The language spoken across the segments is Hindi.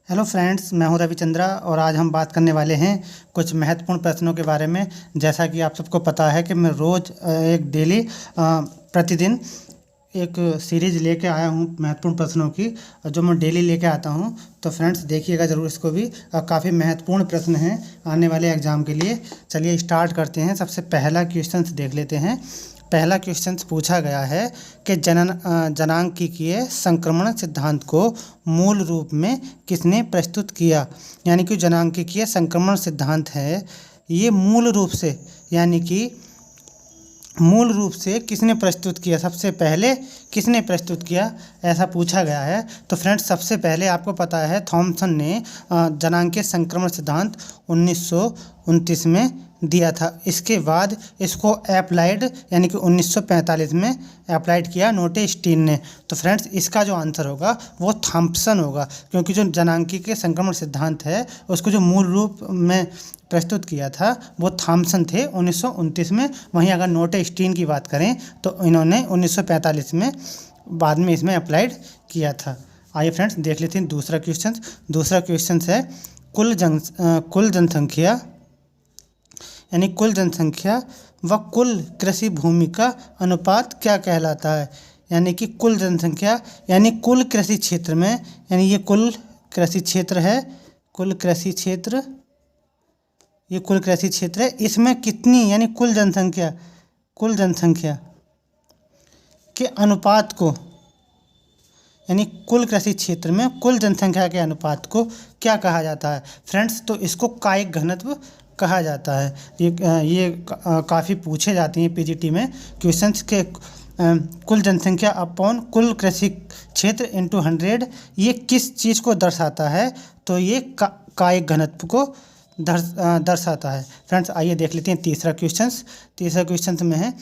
हेलो फ्रेंड्स, मैं हूं रविचंद्रा और आज हम बात करने वाले हैं कुछ महत्वपूर्ण प्रश्नों के बारे में। जैसा कि आप सबको पता है कि मैं रोज़ एक डेली प्रतिदिन एक सीरीज़ लेके आया हूं महत्वपूर्ण प्रश्नों की, जो मैं डेली लेके आता हूं। तो फ्रेंड्स देखिएगा ज़रूर इसको भी। काफ़ी महत्वपूर्ण प्रश्न हैं आने वाले एग्ज़ाम के लिए। चलिए स्टार्ट करते हैं। सबसे पहला क्वेश्चन देख लेते हैं। पहला क्वेश्चन पूछा गया है कि जनांकीय संक्रमण सिद्धांत को मूल रूप में किसने प्रस्तुत किया। यानी कि जनांकीय संक्रमण सिद्धांत है, ये मूल रूप से किसने प्रस्तुत किया, सबसे पहले किसने प्रस्तुत किया, ऐसा पूछा गया है। तो फ्रेंड्स सबसे पहले आपको पता है थॉमसन ने जनांकीय संक्रमण सिद्धांत 1929 में दिया था। इसके बाद इसको अप्लाइड यानी कि 1945 में अप्लाइड किया नोटेस्टीन ने। तो फ्रेंड्स इसका जो आंसर होगा वो थॉम्पसन होगा, क्योंकि जो जनांकीय संक्रमण सिद्धांत है उसको जो मूल रूप में प्रस्तुत किया था वो थॉमसन थे 1929 में। वहीं अगर नोटेस्टीन की बात करें तो इन्होंने 1945 में बाद में इसमें अप्लाइड किया था। आइए फ्रेंड्स देख लेते हैं दूसरा क्वेश्चन। दूसरा क्वेश्चन है कुल जनसंख्या यानी कुल जनसंख्या व कुल कृषि भूमि का अनुपात क्या कहलाता है। यानी कि कुल जनसंख्या यानी कुल कृषि क्षेत्र में, यानी ये कुल कृषि क्षेत्र है, कुल कृषि क्षेत्र, ये कुल कृषि क्षेत्र है, इसमें कितनी यानी कुल जनसंख्या के अनुपात को, यानी कुल कृषि क्षेत्र में कुल जनसंख्या के अनुपात को क्या कहा जाता है। फ्रेंड्स तो इसको कायिक घनत्व कहा जाता है। ये काफ़ी पूछे जाती हैं पीजीटी में क्वेश्चंस के। कुल जनसंख्या अपॉन कुल कृषि क्षेत्र इंटू 100 ये किस चीज़ को दर्शाता है, तो ये कायिक घनत्व को दर्शाता है। फ्रेंड्स आइए देख लेते हैं तीसरा क्वेश्चन। तीसरा क्वेश्चन में है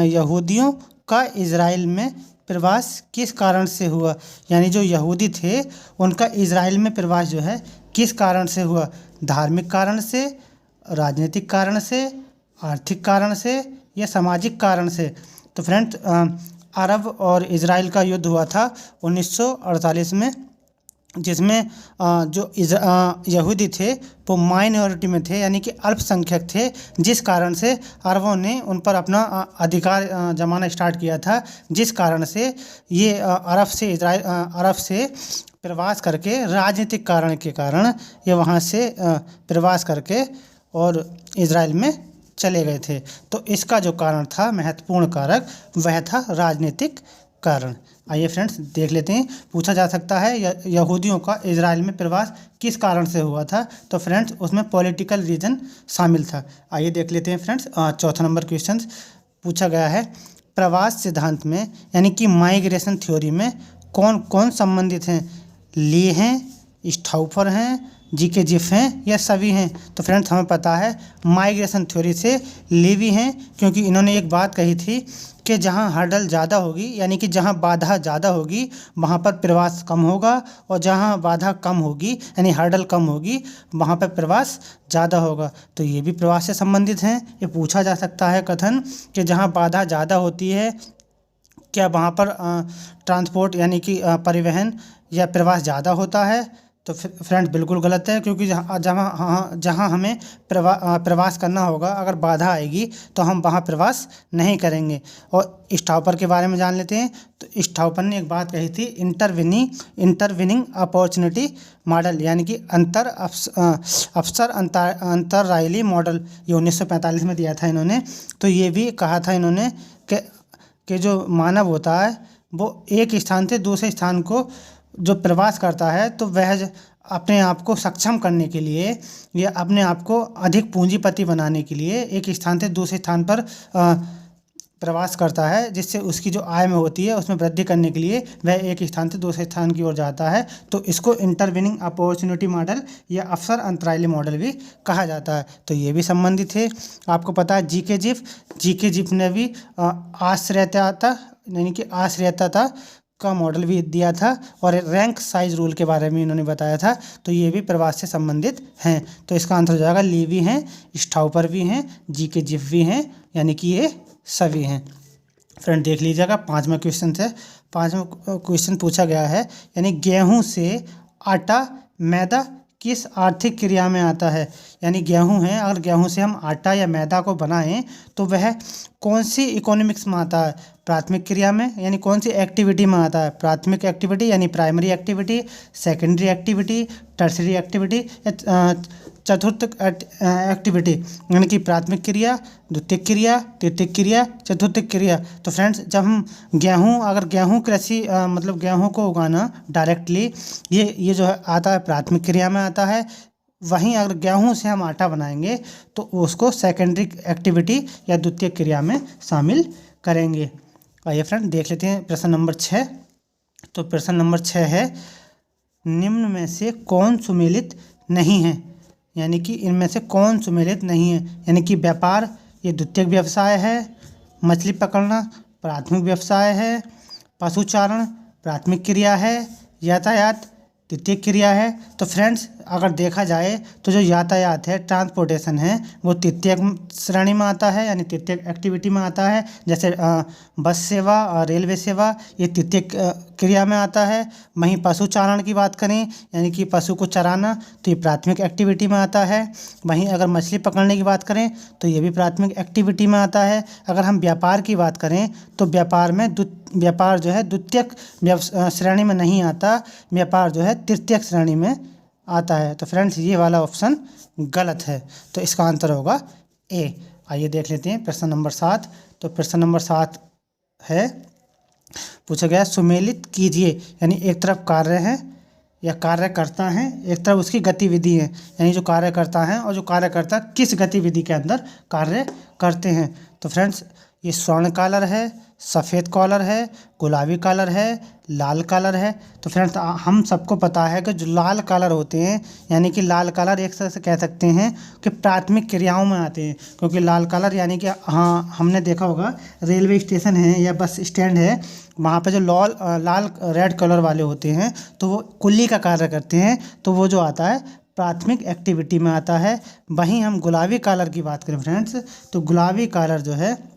यहूदियों का इजराइल में प्रवास किस कारण से हुआ। यानी जो यहूदी थे उनका इजराइल में प्रवास जो है किस कारण से हुआ। धार्मिक कारण से, राजनीतिक कारण से, आर्थिक कारण से या सामाजिक कारण से। तो फ्रेंड्स अरब और इजराइल का युद्ध हुआ था 1948 में, जिसमें जो यहूदी थे वो माइनॉरिटी में थे, यानी कि अल्पसंख्यक थे, जिस कारण से अरबों ने उन पर अपना अधिकार जमाना स्टार्ट किया था। जिस कारण से ये अरब से प्रवास करके, राजनीतिक कारण के कारण ये वहाँ से प्रवास करके और इजराइल में चले गए थे। तो इसका जो कारण था, महत्वपूर्ण कारक, वह था राजनीतिक कारण। आइए फ्रेंड्स देख लेते हैं। पूछा जा सकता है यहूदियों का इजराइल में प्रवास किस कारण से हुआ था। तो फ्रेंड्स उसमें पॉलिटिकल रीजन शामिल था। आइए देख लेते हैं फ्रेंड्स। चौथा नंबर क्वेश्चन पूछा गया है प्रवास सिद्धांत में, यानी कि माइग्रेशन थ्योरी में कौन कौन संबंधित हैं। ली हैं, स्टाउफर हैं, जीके जिफ हैं या सभी हैं। तो फ्रेंड्स हमें पता है माइग्रेशन थ्योरी से लीवी हैं, क्योंकि इन्होंने एक बात कही थी कि जहाँ हर्डल ज़्यादा होगी, यानी कि जहाँ बाधा ज़्यादा होगी वहाँ पर प्रवास कम होगा, और जहाँ बाधा कम होगी यानी हर्डल कम होगी वहाँ पर प्रवास ज़्यादा होगा। तो ये भी प्रवास से संबंधित हैं। ये पूछा जा सकता है कथन कि जहाँ बाधा ज़्यादा होती है क्या वहाँ पर ट्रांसपोर्ट यानी कि परिवहन या प्रवास ज़्यादा होता है। तो फ्रेंड्स बिल्कुल गलत है, क्योंकि जहाँ हमें प्रवास करना होगा अगर बाधा आएगी तो हम वहाँ प्रवास नहीं करेंगे। और स्टाउपर के बारे में जान लेते हैं। तो स्टाउपर ने एक बात कही थी, इंटरविनिंग अपॉर्चुनिटी मॉडल, यानी कि अवसर अंतरायली मॉडल, ये 1945 में दिया था इन्होंने। तो ये भी कहा था इन्होंने कि जो मानव होता है वो एक स्थान से दूसरे स्थान को जो प्रवास करता है, तो वह अपने आप को सक्षम करने के लिए या अपने आप को अधिक पूंजीपति बनाने के लिए एक स्थान से दूसरे स्थान पर प्रवास करता है, जिससे उसकी जो आय में होती है उसमें वृद्धि करने के लिए वह एक स्थान से दूसरे स्थान की ओर जाता है। तो इसको इंटरविनिंग अपॉर्चुनिटी मॉडल या अवसर अंतरायली मॉडल भी कहा जाता है। तो ये भी संबंधित है। आपको पता है जीके जिफ ने भी आश्रयता यानी कि आश्रयता का मॉडल भी दिया था, और रैंक साइज रूल के बारे में इन्होंने बताया था। तो ये भी प्रवास से संबंधित हैं। तो इसका आंसर हो जाएगा लीवी हैं, स्टाउपर भी हैं, जीके जिफ भी हैं, यानी कि ये सभी हैं। फ्रेंड देख लीजिएगा पाँचवा क्वेश्चन है। पाँचवा क्वेश्चन पूछा गया है, यानी गेहूं से आटा मैदा किस आर्थिक क्रिया में आता है? यानी गेहूं है, अगर गेहूं से हम आटा या मैदा को बनाएं तो वह कौन सी इकोनॉमिक्स में आता है? प्राथमिक क्रिया में, यानी कौन सी एक्टिविटी में आता है? प्राथमिक एक्टिविटी यानी primary activity, secondary activity, tertiary activity या चतुर्थ एक्टिविटी, यानी कि प्राथमिक क्रिया, द्वितीयक क्रिया, तृतीयक क्रिया, चतुर्थ क्रिया। तो फ्रेंड्स, जब हम अगर गेहूं कृषि मतलब गेहूं को उगाना डायरेक्टली, ये जो है आता है प्राथमिक क्रिया में आता है। वहीं अगर गेहूं से हम आटा बनाएंगे तो उसको सेकेंडरी एक्टिविटी या द्वितीयक क्रिया में शामिल करेंगे। आइए फ्रेंड देख लेते हैं प्रश्न नंबर 6। तो प्रश्न नंबर 6 है, निम्न में से कौन सुमेलित नहीं है? यानी कि इनमें से कौन सुमेलित नहीं है? यानी कि व्यापार ये द्वितीयक व्यवसाय है, मछली पकड़ना प्राथमिक व्यवसाय है, पशुचारण प्राथमिक क्रिया है, यातायात तृतीयक क्रिया है। तो फ्रेंड्स, अगर देखा जाए तो जो यातायात है, ट्रांसपोर्टेशन है, वो तृतीयक श्रेणी में आता है, यानी तृतीयक एक्टिविटी में आता है। जैसे बस सेवा और रेलवे सेवा, ये तृतीयक क्रिया में आता है। वहीं पशुचारण की बात करें, यानी कि पशु को चराना, तो ये प्राथमिक एक्टिविटी में आता है। वहीं अगर मछली पकड़ने की बात करें तो ये भी प्राथमिक एक्टिविटी में आता है। अगर हम व्यापार की बात करें तो व्यापार जो है द्वितीयक श्रेणी में नहीं आता, व्यापार जो है तृतीयक श्रेणी में आता है। तो फ्रेंड्स, ये वाला ऑप्शन गलत है, तो इसका आंसर होगा ए। आइए देख लेते हैं प्रश्न नंबर 7। तो प्रश्न नंबर 7 है, पूछा गया सुमेलित कीजिए, यानी एक तरफ कार्य है या कार्यकर्ता है, एक तरफ उसकी गतिविधि है, यानी जो कार्यकर्ता है और जो कार्यकर्ता किस गतिविधि के अंदर कार्य करते हैं। तो फ्रेंड्स, ये स्वर्ण कॉलर है, सफ़ेद कॉलर है, गुलाबी कॉलर है, लाल कॉलर है। तो फ्रेंड्स, हम सबको पता है कि जो लाल कॉलर होते हैं, यानी कि लाल कॉलर एक तरह से कह सकते हैं कि प्राथमिक क्रियाओं में आते हैं, क्योंकि लाल कॉलर यानी कि हाँ, हमने देखा होगा रेलवे स्टेशन है या बस स्टैंड है, वहाँ पे जो लाल रेड कलर वाले होते हैं तो वो कुल्ली का कार्य करते हैं, तो वो जो आता है प्राथमिक एक्टिविटी में आता है। वहीं हम गुलाबी कॉलर की बात करें फ्रेंड्स, तो गुलाबी कॉलर जो है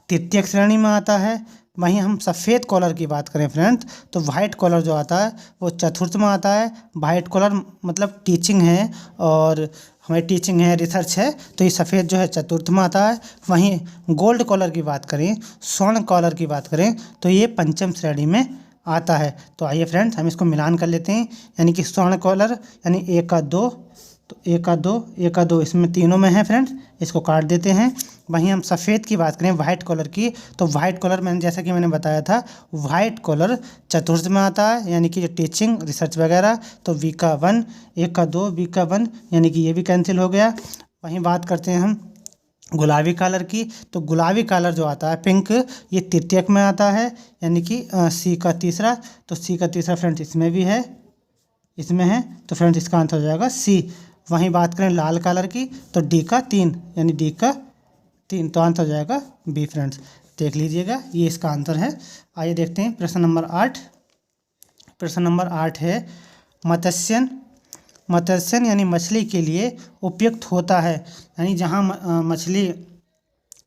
तृतीयक श्रेणी में आता है। वहीं हम सफ़ेद कॉलर की बात करें फ्रेंड्स, तो वाइट कॉलर जो आता है वो चतुर्थ में आता है। वाइट कॉलर मतलब टीचिंग है, और हमारी टीचिंग है, रिसर्च है, तो ये सफ़ेद जो है चतुर्थ में आता है। वहीं गोल्ड कॉलर की बात करें, स्वर्ण कॉलर की बात करें, तो ये पंचम श्रेणी में आता है। तो आइए फ्रेंड्स, हम इसको मिलान कर लेते हैं, यानी कि स्वर्ण कॉलर यानी 1 का 2, तो 1 का 2, 1 का 2 इसमें तीनों में है फ्रेंड्स, इसको काट देते हैं। वहीं हम सफ़ेद की बात करें, वाइट कॉलर की, तो वाइट कॉलर जैसा कि मैंने बताया था, वाइट कॉलर चतुर्थ में आता है, यानी कि जो टीचिंग रिसर्च वगैरह। तो वी का 1, 1 का 2, वी का 1, यानी कि ये भी कैंसिल हो गया। वहीं बात करते हैं हम गुलाबी कलर की, तो गुलाबी कलर जो आता है पिंक, ये तृतीयक में आता है, यानी कि सी का तीसरा। तो सी का तीसरा फ्रेंड्स इसमें भी है, इसमें है, तो फ्रेंड्स इसका आंसर हो जाएगा सी। वहीं बात करें लाल कलर की, तो डी का 3, यानी डी का 3, तो आंसर हो जाएगा बी फ्रेंड्स। देख लीजिएगा, ये इसका आंसर है। आइए देखते हैं प्रश्न नंबर 8। प्रश्न नंबर 8 है, मत्स्यन यानी मछली के लिए उपयुक्त होता है, यानी जहाँ मछली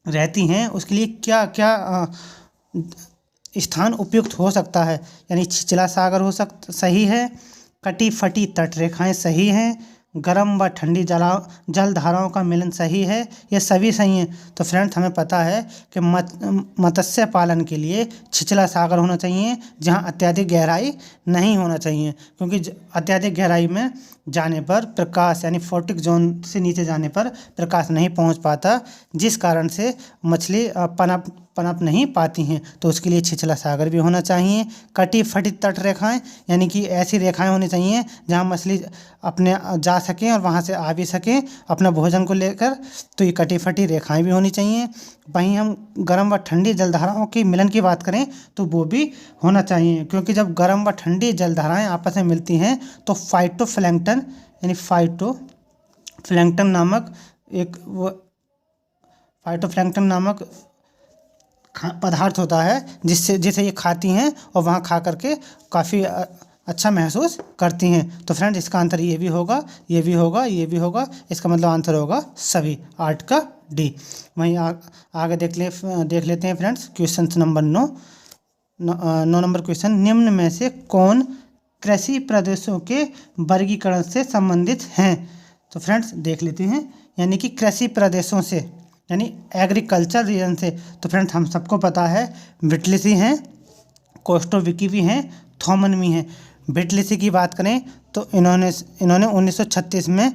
रहती हैं उसके लिए क्या क्या स्थान उपयुक्त हो सकता है। यानी छिछला सागर सही है, कटी फटी तटरेखाएं सही हैं, गर्म व ठंडी जल धाराओं का मिलन सही है, ये सभी सही हैं। तो फ्रेंड्स, हमें पता है कि मत्स्य पालन के लिए छिछला सागर होना चाहिए, जहां अत्यधिक गहराई नहीं होना चाहिए, क्योंकि अत्यधिक गहराई में जाने पर प्रकाश यानी फोटिक जोन से नीचे जाने पर प्रकाश नहीं पहुंच पाता, जिस कारण से मछली पनप नहीं पाती हैं। तो उसके लिए छिछला सागर भी होना चाहिए। कटी फटी तट रेखाएं, यानी कि ऐसी रेखाएं होनी चाहिए जहां मछली अपने जा सकें और वहां से आ भी सकें अपना भोजन को लेकर, तो ये कटी फटी रेखाएं भी होनी चाहिए। वहीं हम गर्म व ठंडी जलधाराओं की मिलन की बात करें तो वो भी होना चाहिए, क्योंकि जब गर्म व ठंडी जलधाराएं आपस में मिलती हैं तो फाइटोप्लैंक्टन नामक पदार्थ होता है, जिसे ये खाती हैं और वहाँ खा करके काफ़ी अच्छा महसूस करती हैं। तो फ्रेंड्स, इसका आंसर ये भी होगा, ये भी होगा, ये भी होगा, इसका मतलब आंसर होगा सभी 8 का डी। वहीं आगे देख लेते हैं friends question number 9 number question, निम्न में से कौन कृषि प्रदेशों के वर्गीकरण से संबंधित हैं। तो फ्रेंड्स देख लेते हैं, यानी कि कृषि प्रदेशों से यानी एग्रीकल्चर रीजन से। तो फ्रेंड्स हम सबको पता है ब्रिटलिसी हैं, कोस्टोविकी भी हैं, थॉमन भी हैं। ब्रिटलिसी की बात करें तो इन्होंने 1936 में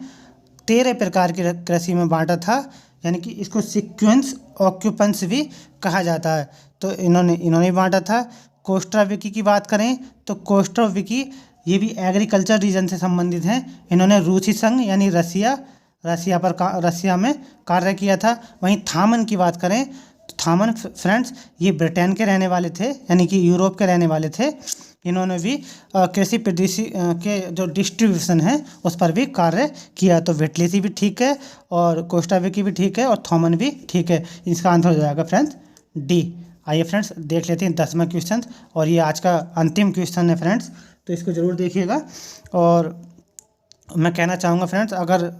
13 प्रकार की कृषि में बांटा था, यानी कि इसको सीक्वेंस ऑक्यूपेंस भी कहा जाता है। तो इन्होंने बांटा था। कोस्टाविकी की बात करें तो कोस्टोविकी ये भी एग्रीकल्चर रीजन से संबंधित हैं। इन्होंने रूसी संघ यानी रसिया में कार्य किया था। वहीं थामन की बात करें तो थामन फ्रेंड्स ये ब्रिटेन के रहने वाले थे, यानी कि यूरोप के रहने वाले थे। इन्होंने भी कृषि प्रदेशी के जो डिस्ट्रीब्यूशन है उस पर भी कार्य किया। तो ब्रिटलिसी भी ठीक है और कोस्टाविकी भी ठीक है और थॉमन भी ठीक है। इसका आंसर हो जाएगा फ्रेंड्स डी। आइए फ्रेंड्स देख लेते हैं 10वां क्वेश्चन, और ये आज का अंतिम क्वेश्चन है फ्रेंड्स, तो इसको ज़रूर देखिएगा। और मैं कहना चाहूँगा फ्रेंड्स, अगर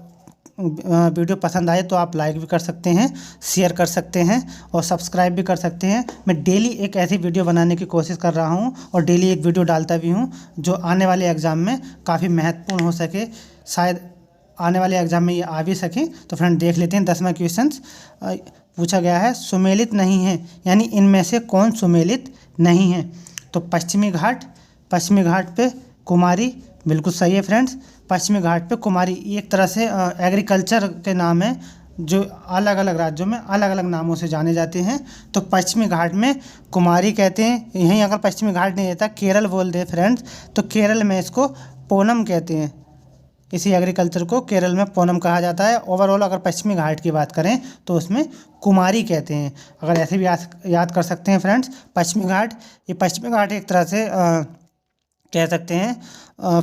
वीडियो पसंद आए तो आप लाइक भी कर सकते हैं, शेयर कर सकते हैं और सब्सक्राइब भी कर सकते हैं। मैं डेली एक ऐसी वीडियो बनाने की कोशिश कर रहा हूं और डेली एक वीडियो डालता भी हूं जो आने वाले एग्ज़ाम में काफ़ी महत्वपूर्ण हो सके, शायद आने वाले एग्ज़ाम में ये आ भी सके। तो फ्रेंड देख लेते हैं 10वां क्वेश्चन। पूछा गया है सुमेलित नहीं है, यानी इनमें से कौन सुमेलित नहीं है। तो पश्चिमी घाट पे कुमारी बिल्कुल सही है फ्रेंड्स। पश्चिमी घाट पे कुमारी एक तरह से एग्रीकल्चर के नाम है जो अलग अलग राज्यों में अलग अलग नामों से जाने जाते हैं। तो पश्चिमी घाट में कुमारी कहते हैं। यहीं अगर पश्चिमी घाट नहीं रहता, केरल बोल दे फ्रेंड्स, तो केरल में इसको पोनम कहते हैं। इसी एग्रीकल्चर को केरल में पोनम कहा जाता है। ओवरऑल अगर पश्चिमी घाट की बात करें तो उसमें कुमारी कहते हैं। अगर ऐसे भी याद कर सकते हैं फ्रेंड्स, पश्चिमी घाट एक तरह से कह सकते हैं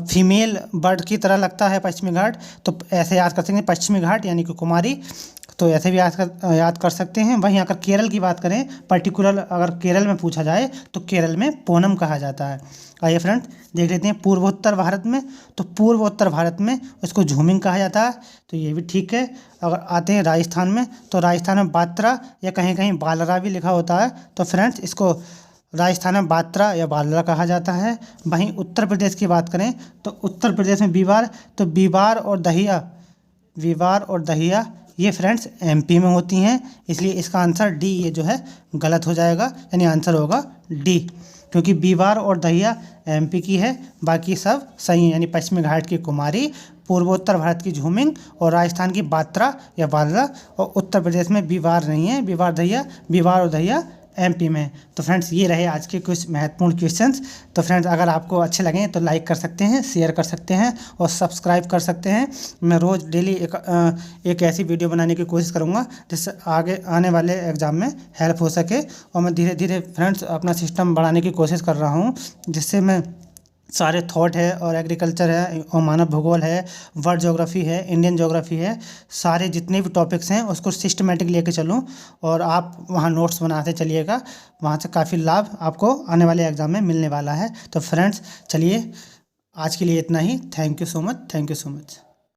फीमेल बर्ड की तरह लगता है पश्चिमी घाट। तो ऐसे याद कर सकते हैं पश्चिमी घाट यानी कि कुमारी, तो ऐसे भी याद कर सकते हैं। वहीं अगर केरल की बात करें, पर्टिकुलर अगर केरल में पूछा जाए तो केरल में पोनम कहा जाता है। आइए फ्रेंड्स देख लेते हैं पूर्वोत्तर भारत में। तो पूर्वोत्तर भारत में इसको झूमिंग कहा जाता है, तो ये भी ठीक है। अगर आते हैं राजस्थान में, तो राजस्थान में बात्रा या कहीं कहीं बालरा भी लिखा होता है। तो फ्रेंड्स इसको राजस्थान में बात्रा या बालरा कहा जाता है। वहीं उत्तर प्रदेश की बात करें तो उत्तर प्रदेश में बीवार, तो बीवार और दहिया ये फ्रेंड्स एमपी में होती हैं, इसलिए इसका आंसर डी ये जो है गलत हो जाएगा, यानी आंसर होगा डी, क्योंकि बीवार और दहिया एमपी की है, बाकी सब सही है। यानी पश्चिमी घाट की कुमारी, पूर्वोत्तर भारत की झूमिंग और राजस्थान की बात्रा या बालरा, और उत्तर प्रदेश में बीवार नहीं है, बीवार और दहिया एमपी में। तो फ्रेंड्स ये रहे आज के कुछ महत्वपूर्ण क्वेश्चंस। तो फ्रेंड्स अगर आपको अच्छे लगें तो लाइक कर सकते हैं, शेयर कर सकते हैं और सब्सक्राइब कर सकते हैं। मैं रोज़ डेली एक ऐसी वीडियो बनाने की कोशिश करूंगा जिससे आगे आने वाले एग्ज़ाम में हेल्प हो सके। और मैं धीरे धीरे फ्रेंड्स अपना सिस्टम बढ़ाने की कोशिश कर रहा हूँ, जिससे मैं सारे थॉट है और एग्रीकल्चर है और मानव भूगोल है, वर्ल्ड ज्योग्राफी है, इंडियन ज्योग्राफी है, सारे जितने भी टॉपिक्स हैं उसको सिस्टमेटिक लेके चलूँ और आप वहाँ नोट्स बनाते चलिएगा। वहाँ से काफ़ी लाभ आपको आने वाले एग्ज़ाम में मिलने वाला है। तो फ्रेंड्स चलिए आज के लिए इतना ही। Thank you so much.